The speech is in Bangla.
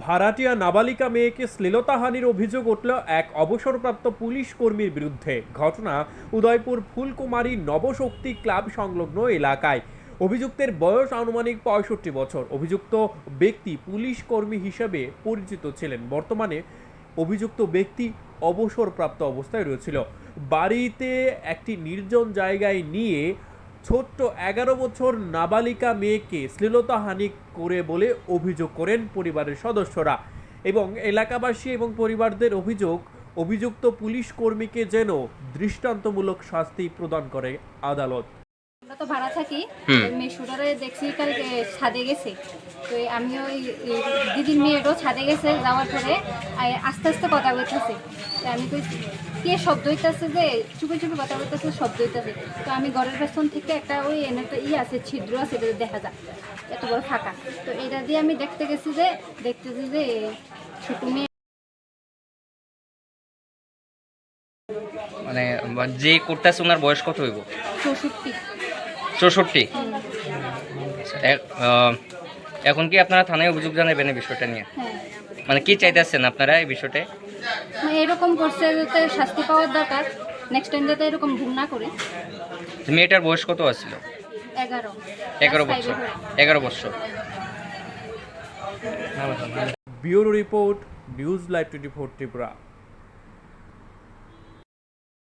ভাড়াটিয়া নাবালিকা মেয়েকে শ্লীলতাহানির অভিযোগ উঠল এক অবসরপ্রাপ্ত পুলিশ কর্মীর বিরুদ্ধে। ঘটনা উদয়পুর ফুলকুমারী নবশক্তি ক্লাব সংলগ্ন এলাকায়। অভিযুক্তের বয়স আনুমানিক ৬৫ বছর। অভিযুক্ত ব্যক্তি পুলিশ কর্মী হিসেবে পরিচিত ছিলেন। বর্তমানে অভিযুক্ত ব্যক্তি অবসরপ্রাপ্ত অবস্থায় রয়েছিল। বাড়িতে একটি নির্জন জায়গায় নিয়ে ছোট্ট ১১ বছর নাবালিকা মেয়েকে শ্লীলতাহানি করে বলে অভিযোগ করেন পরিবারের সদস্যরা এবং এলাকাবাসী এবং পরিবারদের অভিযোগ, অভিযুক্ত পুলিশ কর্মীকে যেন দৃষ্টান্তমূলক শাস্তি প্রদান করে আদালত। আমরা তো ভাড়া থাকি, মেয়ে শুটারে দেখছি কালকে ছাদে গেছে। তো আমিও দিদির মেয়েটাও ছাদে গেছে, যাওয়ার পরে আস্তে আস্তে কথা বলতেছে। তো আমি কই কে শব্দ হইতেছে, যে চুপে চুপে কথা বলতেছে, শব্দ হইতেছে। তো আমি ঘরের পেছন থেকে একটা ওই এনে একটা আছে, ছিদ্র আছে, এটা দেখা যায় এত বড় ফাঁকা। তো এটা দিয়ে আমি দেখতেছি যে ছোট মেয়ে মানে যে করতেছে ওনার বয়স কত হইব? 64। 64। এখন কি আপনারা থানায় অভিযোগ জানাবেন এই বিষয়টা নিয়ে? হ্যাঁ, মানে কি চাইতেছেন আপনারা এই বিষয়টা? মানে এরকম করছে যাতে শাস্তি পাওয়ার দরকার, নেক্সট টাইম যাতে এরকম ভুল না করে। মেয়েটার বয়স কত আছিল? 11 বছর। 11 বছর। Bureau report, news live 24 Tripura.